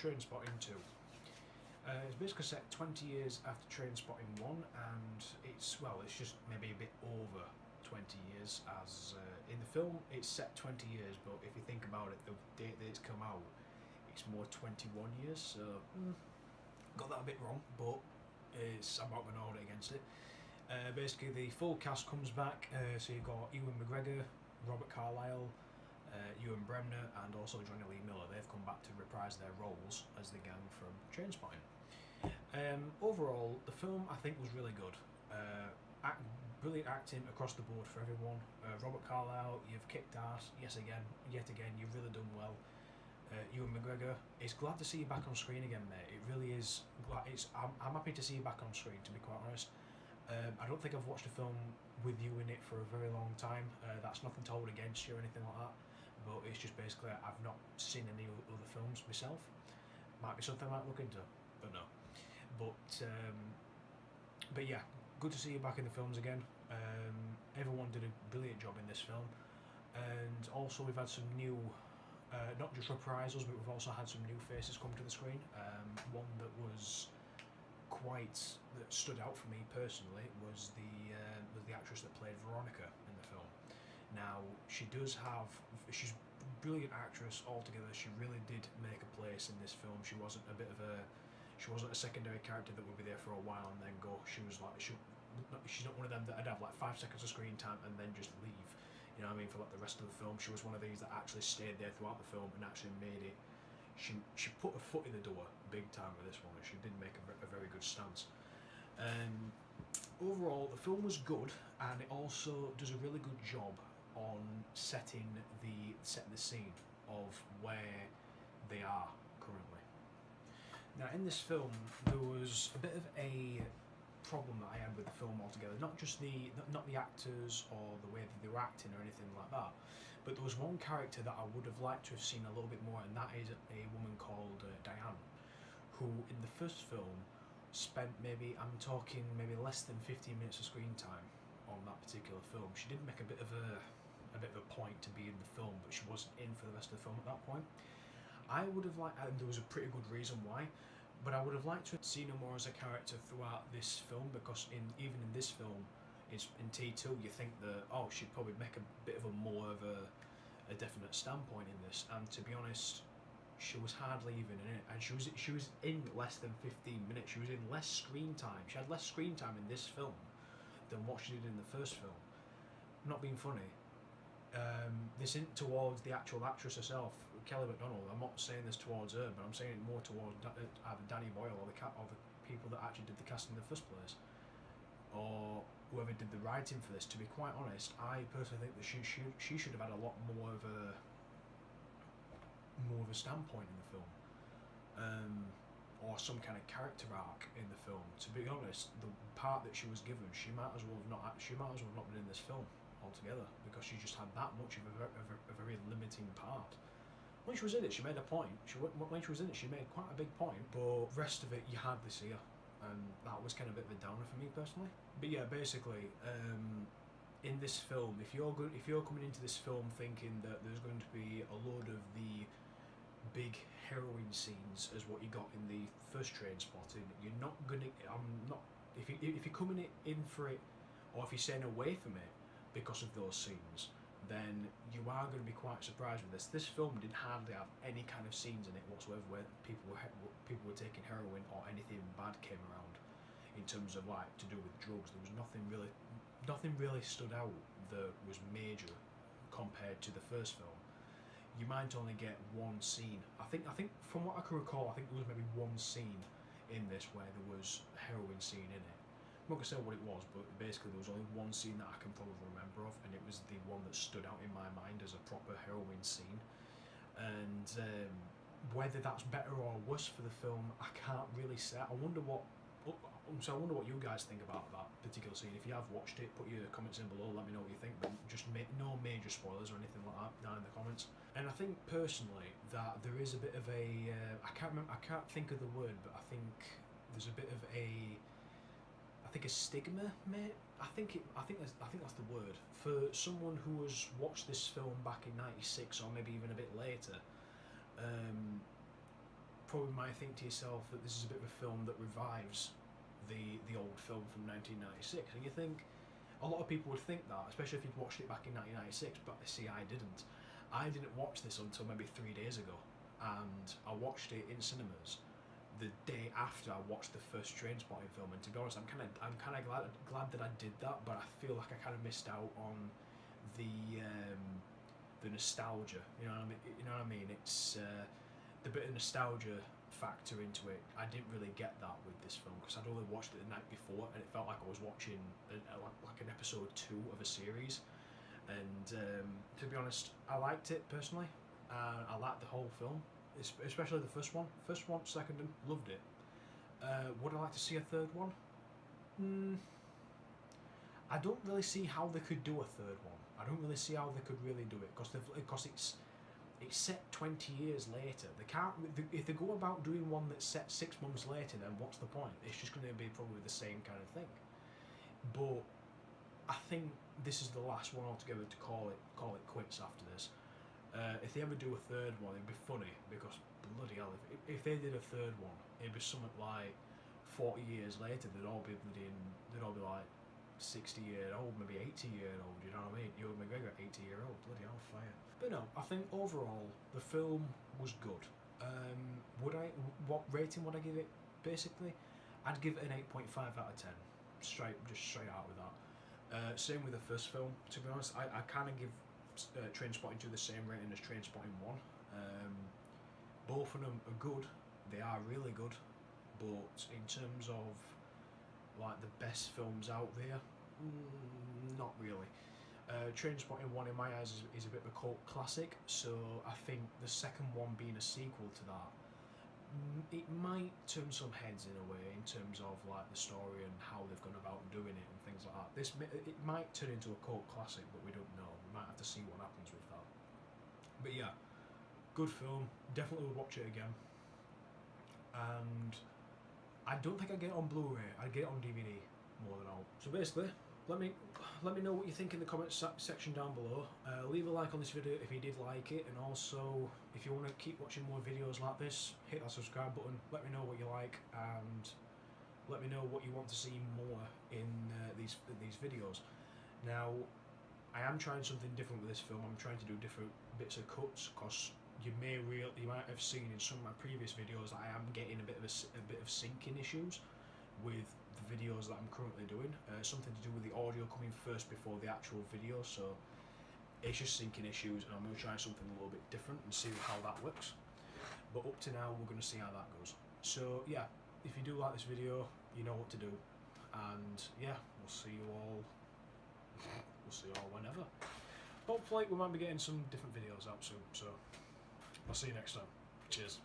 Trainspotting 2. It's basically set 20 years after Trainspotting 1, and it's just maybe a bit over 20 years, as in the film it's set 20 years, but if you think about it, the date that it's come out, it's more 21 years, so got that a bit wrong, but I'm not going to hold it against it. Basically, the full cast comes back, so you've got Ewan McGregor, Robert Carlyle, Ewan Bremner, and also Johnny Lee Miller. They've come back to reprise their roles as the gang from Trainspotting. Overall, the film I think was really good. Brilliant acting across the board for everyone. Robert Carlyle, you've kicked ass yet again. You've really done well. Ewan McGregor, it's glad to see you back on screen again, mate. It really is. I'm happy to see you back on screen, to be quite honest. I don't think I've watched a film with you in it for a very long time. That's nothing to hold against you or anything like that, but it's just basically I've not seen any other films myself. Might be something I might look into, but no. But yeah, good to see you back in the films again. Everyone did a brilliant job in this film, and also we've had some new, not just reprisals, but we've also had some new faces come to the screen. One that stood out for me personally was the actress that played Veronica in the film. Now she's a brilliant actress altogether. She really did make a place in this film. She wasn't a secondary character that would be there for a while and then go. She's not one of them that I'd have like 5 seconds of screen time and then just leave. You know what I mean? For like the rest of the film, she was one of these that actually stayed there throughout the film and actually made it. She put her foot in the door big time with this one, and she did make a very good stance. Overall, the film was good, and it also does a really good job on setting the scene of where they are currently. Now, in this film, there was a bit of a problem that I had with the film altogether. Not the actors or the way that they were acting or anything like that, but there was one character that I would have liked to have seen a little bit more, and that is a woman called Diane, who in the first film spent maybe less than 15 minutes of screen time on that particular film. She did make a bit of a point to be in the film, but she wasn't in for the rest of the film at that point. I would have liked, and there was a pretty good reason why, but I would have liked to have seen her more as a character throughout this film, because even in this film, in T2, you think that she'd probably make a bit of a definite standpoint in this, and to be honest, she was hardly even in it, and she was in less than 15 minutes. She was in less screen time. She had less screen time in this film than what she did in the first film. I'm not being funny. This isn't towards the actual actress herself, Kelly MacDonald. I'm not saying this towards her, but I'm saying it more towards either Danny Boyle or the people that actually did the casting in the first place, or whoever did the writing for this. To be quite honest, I personally think that she should have had a lot more of a standpoint in the film, or some kind of character arc in the film. To be honest, the part that she was given, she might as well have not been in this film altogether, because she just had that much of a very limiting part. When she was in it, she made a point. When she was in it, she made quite a big point, but the rest of it, you hardly see her, and that was kind of a bit of a downer for me personally. But yeah, basically, in this film, if you're coming into this film thinking that there's going to be a load of the big heroine scenes as what you got in the first Trainspotting, you're not gonna. If you're coming in for it, or if you're staying away from it because of those scenes, then you are going to be quite surprised with this. This film didn't hardly have any kind of scenes in it whatsoever where people were taking heroin or anything bad came around in terms of like to do with drugs. There was nothing really stood out that was major compared to the first film. You might only get one scene. I think from what I can recall, I think there was maybe one scene in this where there was a heroin scene in it. I'm not going to say what it was, but basically there was only one scene that I can probably remember of, and it was the one that stood out in my mind as a proper heroin scene. And whether that's better or worse for the film, I can't really say. I wonder what you guys think about that particular scene. If you have watched it, put your comments in below, let me know what you think, but just no major spoilers or anything like that down in the comments. And I think personally that there is a bit of a I can't think of the word, but I think there's a bit of a stigma, mate. I think that's the word for someone who has watched this film back in '96 or maybe even a bit later. probably might think to yourself that this is a bit of a film that revives the old film from 1996, and you think a lot of people would think that, especially if you'd watched it back in 1996. But see, I didn't. I didn't watch this until maybe 3 days ago, and I watched it in cinemas the day after I watched the first Trainspotting film. And to be honest, I'm kind of glad that I did that, but I feel like I kind of missed out on the nostalgia. You know what I mean? You know what I mean? It's the bit of nostalgia factor into it. I didn't really get that with this film because I'd only watched it the night before, and it felt like I was watching like an episode 2 of a series. And to be honest, I liked it personally. I liked the whole film, especially the first one. Second, loved it. Would I like to see a third one? I don't really see how they could do a third one. I don't really see how they could really do it because it's set 20 years later. They can't. If they go about doing one that's set 6 months later, then what's the point? It's just going to be probably the same kind of thing. But I think this is the last one altogether to call it quits after this. If they ever do a third one, it'd be funny because bloody hell, if they did a third one, it'd be something like 40 years later. They'd all be like 60-year-old, maybe 80-year-old. You know what I mean? Ewan McGregor, 80-year-old, bloody hell, fire. But no, I think overall the film was good. What rating would I give it? Basically, I'd give it an 8.5 out of 10. Straight out with that. Same with the first film. To be honest, I kind of give Trainspotting 2 the same rating as Trainspotting 1. Both of them are good. They are really good. But in terms of like the best films out there, not really. Trainspotting 1 in my eyes is a bit of a cult classic, so I think the second one being a sequel to that, it might turn some heads in a way in terms of like the story and how they've gone about doing it and things like that. It might turn into a cult classic, but we don't know. We might have to see what happens with that. But yeah, good film. Definitely would watch it again. And I don't think I'd get it on Blu-ray. I'd get it on DVD more than all. So basically, let me know what you think in the comments section down below. Leave a like on this video if you did like it, and also if you want to keep watching more videos like this, hit that subscribe button. Let me know what you like, and let me know what you want to see more in these videos. Now, I am trying something different with this film. I'm trying to do different bits of cuts because you might have seen in some of my previous videos that I am getting a bit of syncing issues with the videos that I'm currently doing. Something to do with the audio coming first before the actual video, so it's just syncing issues, and I'm going to try something a little bit different and see how that works. But up to now, we're going to see how that goes. So yeah, if you do like this video, you know what to do, and yeah, we'll see you all whenever. Hopefully we might be getting some different videos out soon, so I'll see you next time. Cheers.